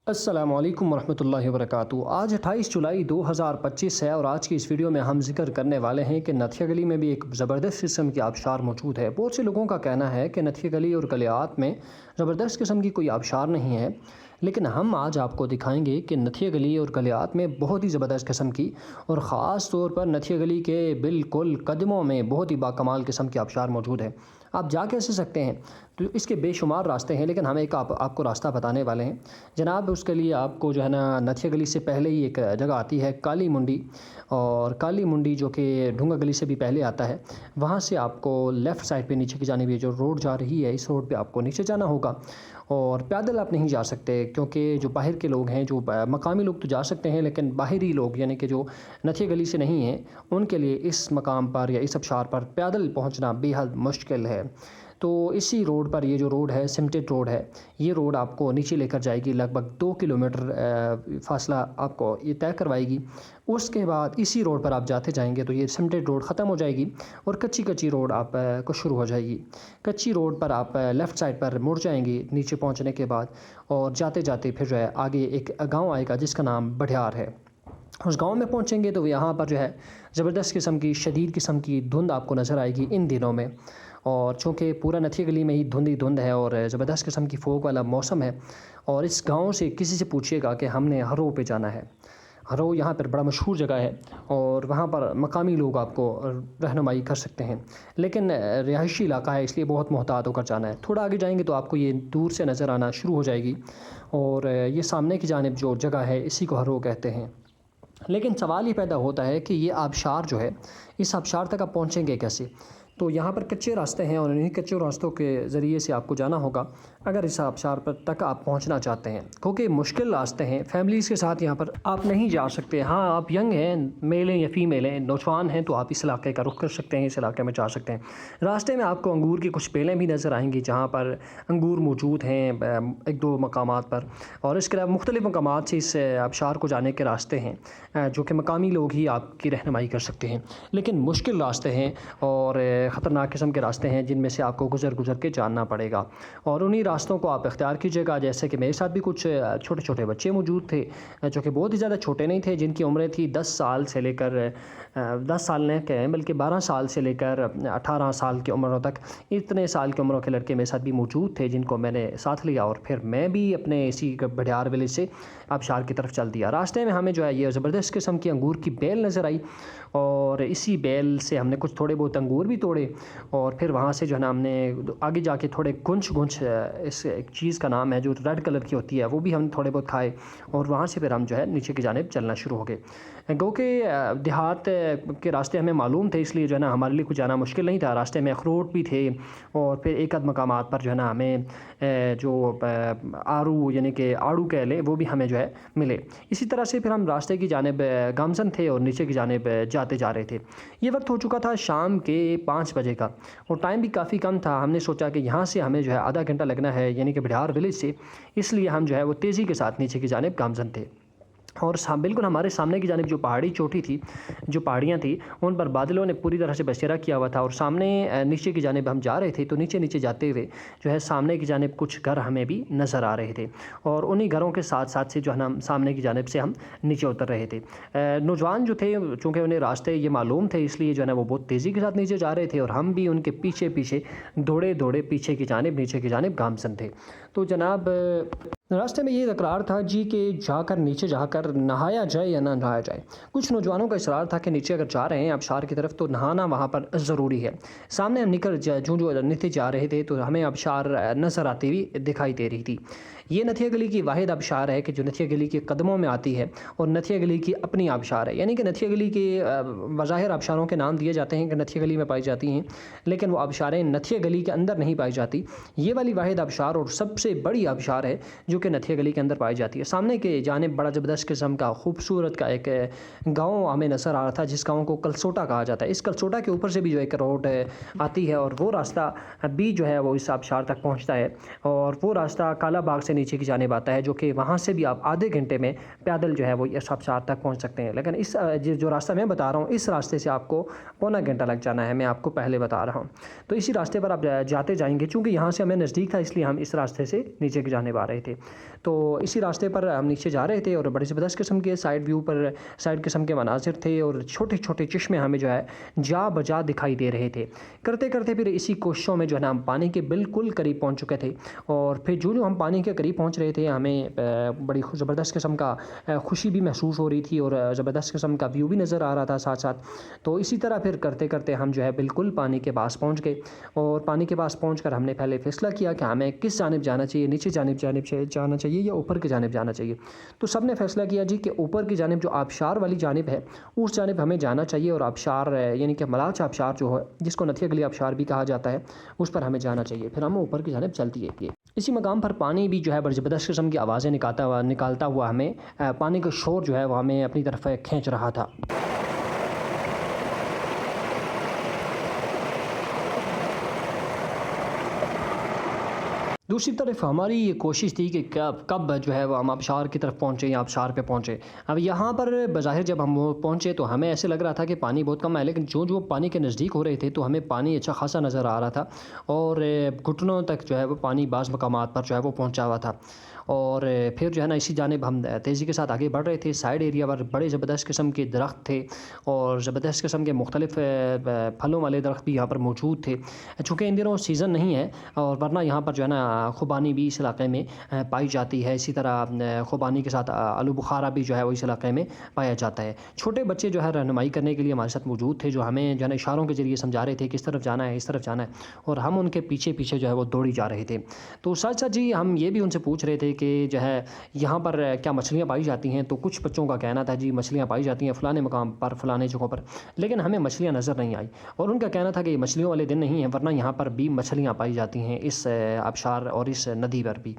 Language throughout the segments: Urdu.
السلام علیکم ورحمۃ اللہ وبرکاتہ۔ آج 28 جولائی 2025 ہے اور آج کی اس ویڈیو میں ہم ذکر کرنے والے ہیں کہ نتھیا گلی میں بھی ایک زبردست قسم کی آبشار موجود ہے۔ بہت سے لوگوں کا کہنا ہے کہ نتھیا گلی اور گلیات میں زبردست قسم کی کوئی آبشار نہیں ہے، لیکن ہم آج آپ کو دکھائیں گے کہ نتھیا گلی اور گلیات میں بہت ہی زبردست قسم کی اور خاص طور پر نتھیا گلی کے بالکل قدموں میں بہت ہی باکمال قسم کی آبشار موجود ہے۔ آپ جا کیسے سکتے ہیں؟ تو اس کے بے شمار راستے ہیں، لیکن ہم ایک آپ کو راستہ بتانے والے ہیں جناب۔ اس کے لیے آپ کو جو ہے نا نتھیا گلی سے پہلے ہی ایک جگہ آتی ہے کالی منڈی، اور کالی منڈی جو کہ ڈھونگا گلی سے بھی پہلے آتا ہے، وہاں سے آپ کو لیفٹ سائڈ پہ نیچے کی جانب یہ جو روڈ جا رہی ہے، اس روڈ پہ آپ کو نیچے جانا ہوگا، اور پیدل آپ نہیں جا سکتے کیونکہ جو باہر کے لوگ ہیں، جو مقامی لوگ تو جا سکتے ہیں، لیکن باہری لوگ یعنی کہ جو نتھیا گلی سے نہیں ہیں، ان کے لیے اس مقام پر یا اس آبشار پر پیدل پہنچنا بے حد مشکل ہے۔ تو اسی روڈ پر یہ جو روڈ ہے سمٹڈ روڈ ہے، یہ روڈ آپ کو نیچے لے کر جائے گی، لگ بھگ 2 کلومیٹر فاصلہ آپ کو یہ طے کروائے گی۔ اس کے بعد اسی روڈ پر آپ جاتے جائیں گے تو یہ سمٹڈ روڈ ختم ہو جائے گی اور کچی روڈ آپ کو شروع ہو جائے گی۔ کچی روڈ پر آپ لیفٹ سائڈ پر مڑ جائیں گی نیچے پہنچنے کے بعد، اور جاتے جاتے پھر جو ہے آگے ایک گاؤں آئے گا جس کا نام بڑھیار ہے۔ اس گاؤں میں پہنچیں گے تو یہاں پر جو ہے زبردست قسم کی شدید قسم کی دھند آپ کو نظر آئے گی ان دنوں میں، اور چونکہ پورا نتھیا گلی میں ہی دھند ہے اور زبردست قسم کی فوگ والا موسم ہے، اور اس گاؤں سے کسی سے پوچھیے گا کہ ہم نے ہرو پہ جانا ہے۔ ہرو یہاں پر بڑا مشہور جگہ ہے اور وہاں پر مقامی لوگ آپ کو رہنمائی کر سکتے ہیں، لیکن رہائشی علاقہ ہے اس لیے بہت محتاط ہو کر جانا ہے۔ تھوڑا آگے جائیں گے تو آپ کو یہ دور سے نظر آنا شروع ہو جائے گی، اور یہ سامنے کی جانب جو جگہ ہے اسی کو ہرو کہتے ہیں۔ لیکن سوال یہ پیدا ہوتا ہے کہ یہ آبشار جو ہے، اس آبشار تک آپ پہنچیں گے کیسے؟ تو یہاں پر کچے راستے ہیں اور انہیں کچے راستوں کے ذریعے سے آپ کو جانا ہوگا اگر اس آبشار پر تک آپ پہنچنا چاہتے ہیں، کیونکہ مشکل راستے ہیں، فیملیز کے ساتھ یہاں پر آپ نہیں جا سکتے۔ ہاں آپ ینگ ہیں، میل ہیں یا فیمیل ہیں، نوجوان ہیں، تو آپ اس علاقے کا رخ کر سکتے ہیں، اس علاقے میں جا سکتے ہیں۔ راستے میں آپ کو انگور کی کچھ بیلیں بھی نظر آئیں گی جہاں پر انگور موجود ہیں 1-2 مقامات پر، اور اس کے علاوہ مختلف مقامات سے اس آبشار کو جانے کے راستے ہیں جو کہ مقامی لوگ ہی آپ کی رہنمائی کر سکتے ہیں، لیکن مشکل راستے ہیں اور خطرناک قسم کے راستے ہیں جن میں سے آپ کو گزر کے جاننا پڑے گا، اور انہی راستوں کو آپ اختیار کیجیے گا۔ جیسے کہ میرے ساتھ بھی کچھ چھوٹے بچے موجود تھے جو کہ بہت ہی زیادہ چھوٹے نہیں تھے، جن کی عمریں تھی 10 سال سے لے کر 10 سال نہیں کہیں بلکہ 12 سال سے لے کر 18 سال کی عمروں تک، اتنے سال کی عمروں کے لڑکے میرے ساتھ بھی موجود تھے جن کو میں نے ساتھ لیا، اور پھر میں بھی اپنے اسی بڑھیار ولیج سے آبشار کی طرف چل دیا۔ راستے میں ہمیں جو ہے یہ زبردست قسم کی انگور کی بیل نظر آئی، اور اسی بیل سے ہم نے کچھ تھوڑے بہت انگور بھی توڑے، اور پھر وہاں سے جو ہے نا ہم نے آگے جا کے تھوڑے گنچ اس ایک چیز کا نام ہے جو ریڈ کلر کی ہوتی ہے، وہ بھی ہم تھوڑے بہت کھائے، اور وہاں سے پھر ہم جو ہے نیچے کی جانب چلنا شروع ہو گئے۔ گو کہ دیہات کے راستے ہمیں معلوم تھے، اس لیے جو ہے نا ہمارے لیے کچھ جانا مشکل نہیں تھا۔ راستے میں اخروٹ بھی تھے، اور پھر ایک آدھ مقامات پر جو ہے نا ہمیں جو آڑو یعنی کہ آڑو کہہ لیں وہ بھی ہمیں جو ہے ملے۔ اسی طرح سے پھر ہم راستے کی جانب گامزن تھے اور نیچے کی جانب جاتے جا رہے تھے۔ یہ وقت ہو چکا تھا شام کے 5 بجے کا، اور ٹائم بھی کافی کم تھا۔ ہم نے سوچا کہ یہاں سے ہمیں جو ہے آدھا گھنٹہ لگنا ہے یعنی کہ بڑھیار ولیج سے، اس لیے ہم جو ہے وہ تیزی کے ساتھ نیچے کی جانب گامزن تھے، اور بالکل ہمارے سامنے کی جانب جو پہاڑی چوٹی تھی، جو پہاڑیاں تھیں، ان پر بادلوں نے پوری طرح سے بسیرا کیا ہوا تھا، اور سامنے نیچے کی جانب ہم جا رہے تھے تو نیچے جاتے ہوئے جو ہے سامنے کی جانب کچھ گھر ہمیں بھی نظر آ رہے تھے، اور انہی گھروں کے ساتھ سے جو ہے نا سامنے کی جانب سے ہم نیچے اتر رہے تھے۔ نوجوان جو تھے چونکہ انہیں راستے یہ معلوم تھے، اس لیے جو ہے نا وہ بہت تیزی کے ساتھ نیچے جا رہے تھے، اور ہم بھی ان کے پیچھے دوڑے پیچھے کی جانب نیچے کی جانب گامزن تھے۔ تو جناب راستے میں یہ اقرار تھا جی کہ نیچے جا کر نہایا جائے یا نہ نہایا جائے۔ کچھ نوجوانوں کا اصرار تھا کہ نیچے اگر جا رہے ہیں آبشار کی طرف تو نہانا وہاں پر ضروری ہے۔ سامنے ہم جو نیچے جا رہے تھے تو ہمیں آبشار نظر آتی ہوئی دکھائی دے رہی تھی۔ یہ نتھیا گلی کی واحد آبشار ہے کہ جو نتھیا گلی کے قدموں میں آتی ہے، اور نتھیا گلی کی اپنی آبشار ہے، یعنی کہ نتھیا گلی کے بظاہر آبشاروں کے نام دیے جاتے ہیں کہ نتھیا گلی میں پائی جاتی ہیں، لیکن وہ آبشاریں نتھیا گلی کے اندر نہیں پائی جاتی۔ یہ والی واحد آبشار اور سب سے بڑی آبشار ہے جو کہ نتھیا گلی کے اندر پائی جاتی ہے۔ سامنے کے جانب بڑا زبردست قسم کا خوبصورت کا ایک گاؤں ہمیں نظر آ رہا تھا، جس گاؤں کو کلسوٹا کہا جاتا ہے۔ اس کلسوٹا کے اوپر سے بھی جو ایک روڈ آتی ہے اور وہ راستہ بھی جو ہے وہ اس آبشار تک پہنچتا ہے، اور وہ راستہ کالا باغ سے نیچے کی جانب آتا ہے، جو کہ وہاں سے بھی آپ آدھے گھنٹے میں پیدل جو ہے وہ اس آبشار تک پہنچ سکتے ہیں۔ لیکن اس جو راستہ میں بتا رہا ہوں، اس راستے سے آپ کو پونا گھنٹہ لگ جانا ہے، میں آپ کو پہلے بتا رہا ہوں۔ تو اسی راستے پر آپ جاتے جائیں گے، چونکہ یہاں سے ہمیں نزدیک تھا اس لیے ہم اس راستے سے نیچے کی جانب آ رہے تھے۔ تو اسی راستے پر ہم نیچے جا رہے تھے اور بڑے زبردست قسم کے سائڈ ویو پر سائڈ قسم کے مناظر تھے، اور چھوٹے چھوٹے چشمے ہمیں جو ہے جا بجا دکھائی دے رہے تھے۔ کرتے کرتے پھر اسی کوششوں میں جو ہے نا ہم پانی کے بالکل قریب پہنچ چکے تھے، اور پھر جو ہم پانی کے قریب پہنچ رہے تھے، ہمیں بڑی زبردست قسم کا خوشی بھی محسوس ہو رہی تھی اور زبردست قسم کا ویو بھی نظر آ رہا تھا ساتھ ساتھ۔ تو اسی طرح پھر کرتے کرتے ہم جو ہے بالکل پانی کے پاس پہنچ گئے، اور پانی کے پاس پہنچ کر ہم نے پہلے فیصلہ کیا کہ ہمیں کس جانب جانا چاہیے، نیچے جانب جانا چاہیے یا اوپر کی جانب جانا چاہیے۔ تو سب نے فیصلہ کیا جی کہ اوپر کی جانب جو آبشار والی جانب ہے اس جانب ہمیں جانا چاہیے، اور آبشار یعنی کہ ملاچ آبشار جو ہے جس کو نتھیا گلی آبشار بھی کہا جاتا ہے اس پر ہمیں جانا چاہیے۔ پھر ہم اوپر کی جانب چلتی ہے۔ اسی مقام پر پانی بھی جو ہے بڑی زبردست قسم کی آوازیں نکالتا ہوا ہمیں پانی کا شور جو ہے وہ ہمیں اپنی طرف کھینچ رہا تھا۔ دوسری طرف ہماری یہ کوشش تھی کہ کب جو ہے وہ ہم آبشار کی طرف پہنچے یا آبشار پہ پہنچے۔ اب یہاں پر بظاہر جب ہم پہنچے تو ہمیں ایسے لگ رہا تھا کہ پانی بہت کم ہے، لیکن جو پانی کے نزدیک ہو رہے تھے تو ہمیں پانی اچھا خاصا نظر آ رہا تھا، اور گھٹنوں تک جو ہے وہ پانی بعض مقامات پر جو ہے وہ پہنچا ہوا تھا۔ اور پھر جو ہے نا اسی جانب ہم تیزی کے ساتھ آگے بڑھ رہے تھے۔ سائڈ ایریا پر بڑے زبردست قسم کے درخت تھے، اور زبردست قسم کے مختلف پھلوں والے درخت بھی یہاں پر موجود تھے، چونکہ ان دنوں سیزن نہیں ہے، اور ورنہ یہاں پر جو ہے نا خوبانی بھی اس علاقے میں پائی جاتی ہے۔ اسی طرح خوبانی کے ساتھ آلو بخارا بھی جو ہے وہ اس علاقے میں پایا جاتا ہے۔ چھوٹے بچے جو ہے رہنمائی کرنے کے لیے ہمارے ساتھ موجود تھے، جو ہمیں جو ہے نا اشاروں کے ذریعے سمجھا رہے تھے کہ اس طرف جانا ہے، اس طرف جانا ہے، اور ہم ان کے پیچھے پیچھے جو ہے وہ دوڑی جا رہے تھے۔ تو ساتھ ساتھ جی ہم یہ بھی ان سے پوچھ رہے تھے کہ جو ہے یہاں پر کیا مچھلیاں پائی جاتی ہیں، تو کچھ بچوں کا کہنا تھا جی مچھلیاں پائی جاتی ہیں فلانے مقام پر فلانے جگہوں پر، لیکن ہمیں مچھلیاں نظر نہیں آئی، اور ان کا کہنا تھا کہ یہ مچھلیوں والے دن نہیں ہیں، ورنہ یہاں پر بھی مچھلیاں پائی جاتی ہیں اس آبشار اور اس ندی پر بھی۔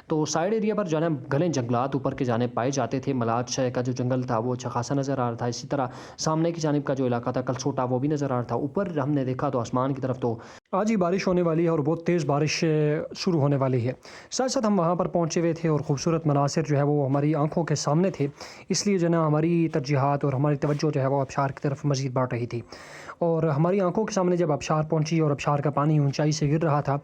تو سائڈ ایریا پر جو ہے نا گھنے جنگلات اوپر کے جانب پائے جاتے تھے، ملاچ کا جو جنگل تھا وہ اچھا خاصا نظر آ رہا تھا۔ اسی طرح سامنے کی جانب کا جو علاقہ تھا کلسوٹا وہ بھی نظر آ رہا تھا۔ اوپر ہم نے دیکھا تو آسمان کی طرف تو آج ہی بارش ہونے والی ہے، اور بہت تیز بارش شروع ہونے والی ہے۔ ساتھ ساتھ ہم وہاں پر پہنچے ہوئے تھے، اور خوبصورت مناظر جو ہے وہ ہماری آنکھوں کے سامنے تھے، اس لیے جو ہے نا ہماری ترجیحات اور ہماری توجہ جو ہے وہ آبشار کی طرف مزید بڑھ رہی تھی۔ اور ہماری آنکھوں کے سامنے جب آبشار پہنچی اور آبشار کا پانی اونچائی سے گر رہا تھا،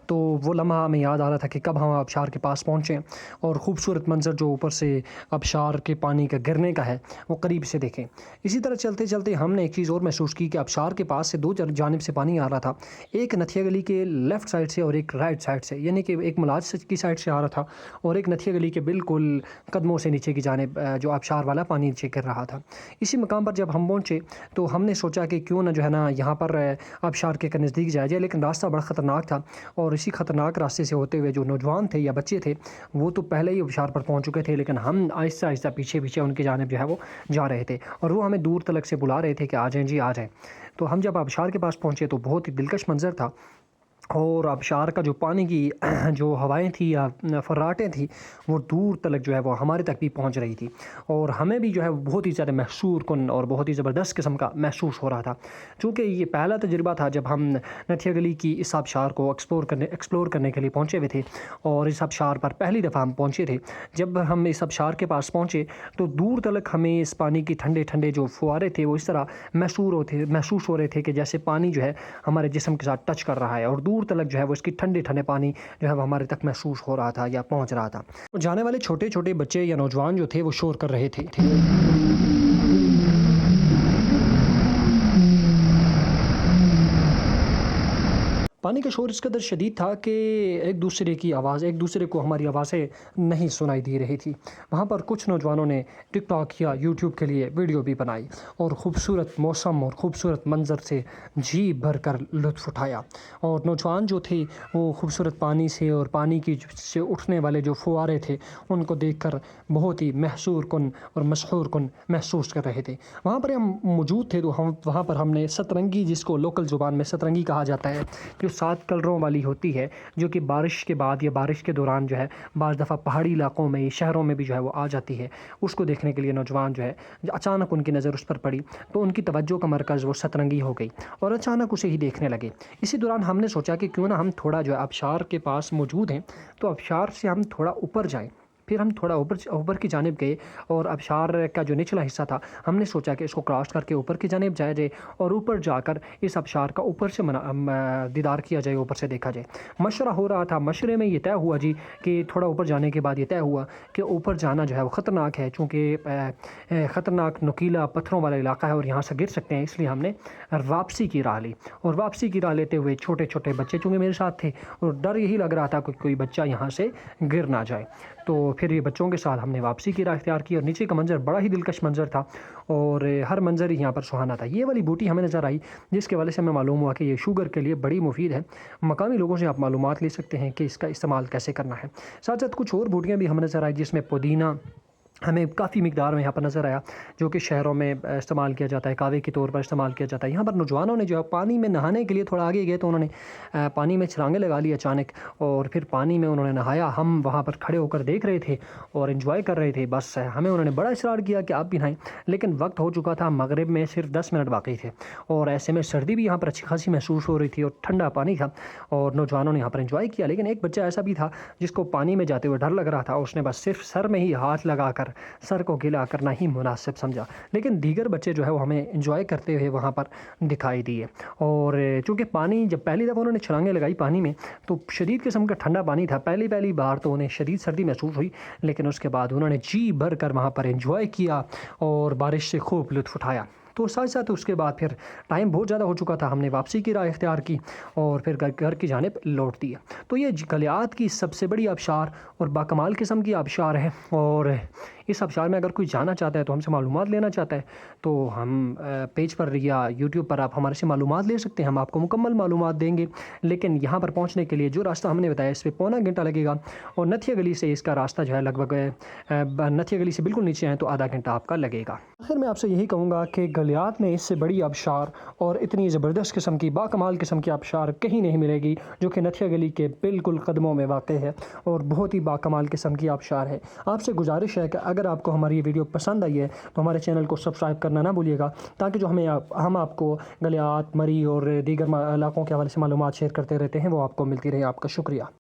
تو وہ لمحہ ہمیں یاد آ رہا تھا کہ کب ہم آبشار کے پاس پہنچیں اور خوبصورت منظر جو اوپر سے آبشار کے پانی کا گرنے کا ہے وہ قریب سے دیکھیں۔ اسی طرح چلتے چلتے ہم نے ایک چیز اور محسوس کی کہ آبشار کے پاس سے دو جانب سے پانی آ رہا تھا، ایک نتھیا گلی کے لیفٹ سائڈ سے اور ایک رائٹ سائڈ سے، یعنی کہ ایک ملاج کی سائڈ سے آ رہا تھا، اور ایک نتھیا گلی کے بالکل قدموں سے نیچے کی جانب جو آبشار والا پانی نیچے گر رہا تھا۔ اسی مقام پر جب ہم پہنچے تو ہم نے سوچا کہ کیوں نہ جو ہے نا یہاں پر آبشار کے نزدیک جایا جائے، لیکن راستہ بڑا خطرناک تھا، اور اسی خطرناک راستے سے ہوتے ہوئے جو نوجوان تھے یا بچے تھے وہ تو پہلے ہی آبشار پر پہنچ چکے تھے، لیکن ہم آہستہ آہستہ پیچھے پیچھے ان کی جانب جو ہے وہ جا رہے تھے، اور وہ ہمیں دور تلک سے بلا رہے تھے کہ آ جائیں جی آ جائیں۔ تو ہم جب آبشار کے پاس پہنچے تو بہت ہی دلکش منظر تھا، اور آبشار کا جو پانی کی جو ہوائیں تھیں یا فراٹیں تھیں وہ دور تلک جو ہے وہ ہمارے تک بھی پہنچ رہی تھی، اور ہمیں بھی جو ہے بہت ہی زیادہ محسور کن اور بہت ہی زبردست قسم کا محسوس ہو رہا تھا، چونکہ یہ پہلا تجربہ تھا جب ہم نتھیا گلی کی اس آبشار کو ایکسپلور کرنے کے لیے پہنچے ہوئے تھے، اور اس آبشار پر پہلی دفعہ ہم پہنچے تھے۔ جب ہم اس آبشار کے پاس پہنچے تو دور تلک ہمیں اس پانی کی ٹھنڈے ٹھنڈے جو فوارے تھے وہ اس طرح محسوس ہو رہے تھے کہ جیسے پانی جو ہے ہمارے جسم کے ساتھ ٹچ کر رہا ہے، اور دور تلک جو ہے وہ اس کی ٹھنڈے ٹھنڈے پانی جو ہے وہ ہمارے تک محسوس ہو رہا تھا یا پہنچ رہا تھا۔ جانے والے چھوٹے چھوٹے بچے یا نوجوان جو تھے وہ شور کر رہے تھے۔ پانی کا شور اس قدر شدید تھا کہ ایک دوسرے کو ہماری آوازیں نہیں سنائی دی رہی تھی۔ وہاں پر کچھ نوجوانوں نے ٹک ٹاک یا یوٹیوب کے لیے ویڈیو بھی بنائی، اور خوبصورت موسم اور خوبصورت منظر سے جی بھر کر لطف اٹھایا، اور نوجوان جو تھے وہ خوبصورت پانی سے اور پانی کی سے اٹھنے والے جو فوارے تھے ان کو دیکھ کر بہت ہی محسور کن اور مسحور کن محسوس کر رہے تھے۔ وہاں پر ہم موجود تھے تو وہاں پر ہم نے سترنگی، جس کو لوکل زبان میں سترنگی کہا جاتا ہے، کہ جو 7 کلروں والی ہوتی ہے، جو کہ بارش کے بعد یا بارش کے دوران جو ہے بعض دفعہ پہاڑی علاقوں میں شہروں میں بھی جو ہے وہ آ جاتی ہے، اس کو دیکھنے کے لیے نوجوان جو ہے اچانک ان کی نظر اس پر پڑی تو ان کی توجہ کا مرکز وہ سترنگی ہو گئی اور اچانک اسے ہی دیکھنے لگے۔ اسی دوران ہم نے سوچا کہ کیوں نہ ہم تھوڑا جو ہے آبشار کے پاس موجود ہیں تو آبشار سے ہم تھوڑا اوپر جائیں۔ پھر ہم تھوڑا اوپر کی جانب گئے اور آبشار کا جو نچلا حصہ تھا ہم نے سوچا کہ اس کو کراس کر کے اوپر کی جانب جایا جائے اور اوپر جا کر اس آبشار کا اوپر سے دیدار کیا جائے، اوپر سے دیکھا جائے۔ مشورہ ہو رہا تھا، مشورے میں یہ طے ہوا جی کہ تھوڑا اوپر جانے کے بعد یہ طے ہوا کہ اوپر جانا جو ہے وہ خطرناک ہے، چونکہ خطرناک نکیلا پتھروں والا علاقہ ہے اور یہاں سے گر سکتے ہیں، اس لیے ہم نے واپسی کی راہ لی۔ اور واپسی کی راہ لیتے ہوئے چھوٹے چھوٹے بچے چونکہ میرے ساتھ تھے اور ڈر یہی لگ رہا تھا کہ کوئی بچہ یہاں سے گر نہ جائے، تو پھر یہ بچوں کے ساتھ ہم نے واپسی کی راہ اختیار کی۔ اور نیچے کا منظر بڑا ہی دلکش منظر تھا اور ہر منظر یہاں پر سہانا تھا۔ یہ والی بوٹی ہمیں نظر آئی جس کے والے سے ہمیں معلوم ہوا کہ یہ شوگر کے لیے بڑی مفید ہے۔ مقامی لوگوں سے آپ معلومات لے سکتے ہیں کہ اس کا استعمال کیسے کرنا ہے۔ ساتھ ساتھ کچھ اور بوٹیاں بھی ہمیں نظر آئی جس میں پودینہ ہمیں کافی مقدار میں یہاں پر نظر آیا، جو کہ شہروں میں استعمال کیا جاتا ہے، کعوے کے طور پر استعمال کیا جاتا ہے۔ یہاں پر نوجوانوں نے جو ہے پانی میں نہانے کے لیے تھوڑا آگے گئے تو انہوں نے پانی میں چھلانگیں لگا لی اچانک اور پھر پانی میں انہوں نے نہایا۔ ہم وہاں پر کھڑے ہو کر دیکھ رہے تھے اور انجوائے کر رہے تھے، بس ہمیں انہوں نے بڑا اصرار کیا کہ آپ بھی نہائیں، لیکن وقت ہو چکا تھا، مغرب میں صرف 10 منٹ باقی تھے اور ایسے میں سردی بھی یہاں پر اچھی خاصی محسوس ہو رہی تھی اور ٹھنڈا پانی تھا اور نوجوانوں نے یہاں پر انجوائے کیا۔ لیکن ایک بچہ ایسا بھی تھا جس کو پانی میں جاتے ہوئے ڈر لگ رہا تھا، اس نے بس صرف سر میں ہی ہاتھ لگا کر سر کو گیلا کرنا ہی مناسب سمجھا، لیکن دیگر بچے جو ہے وہ ہمیں انجوائے کرتے ہوئے وہاں پر دکھائی دیے۔ اور چونکہ پانی جب پہلی دفعہ انہوں نے چھلانگیں لگائی پانی میں تو شدید قسم کا ٹھنڈا پانی تھا، پہلی بار تو انہیں شدید سردی محسوس ہوئی، لیکن اس کے بعد انہوں نے جی بھر کر وہاں پر انجوائے کیا اور بارش سے خوب لطف اٹھایا۔ تو ساتھ ساتھ اس کے بعد پھر ٹائم بہت زیادہ ہو چکا تھا، ہم نے واپسی کی راہ اختیار کی اور پھر گھر کی جانب لوٹ دیا۔ تو یہ گلیات کی سب سے بڑی آبشار اور باکمال قسم کی آبشار ہے، اور اس آبشار میں اگر کوئی جانا چاہتا ہے تو ہم سے معلومات لینا چاہتا ہے تو ہم پیج پر یا یوٹیوب پر آپ ہمارے سے معلومات لے سکتے ہیں، ہم آپ کو مکمل معلومات دیں گے۔ لیکن یہاں پر پہنچنے کے لیے جو راستہ ہم نے بتایا اس پہ پونا گھنٹہ لگے گا اور نتھیا گلی سے اس کا راستہ جو ہے لگ بھگ نتھیا گلی سے بالکل نیچے آئیں تو آدھا گھنٹہ آپ کا لگے گا۔ آخر میں آپ سے یہی کہوں گا کہ گلیات میں اس سے بڑی آبشار اور اتنی زبردست قسم کی باکمال قسم کی آبشار کہیں نہیں ملے گی، جو کہ نتھیا گلی کے بالکل قدموں میں واقع ہے اور بہت ہی باکمال قسم کی آبشار ہے۔ آپ سے گزارش ہے کہ اگر آپ کو ہماری یہ ویڈیو پسند آئی ہے تو ہمارے چینل کو سبسکرائب کرنا نہ بھولیے گا، تاکہ جو ہم آپ کو گلیات، مری اور دیگر علاقوں کے حوالے سے معلومات شیئر کرتے رہتے ہیں وہ آپ کو ملتی رہے۔ آپ کا شکریہ۔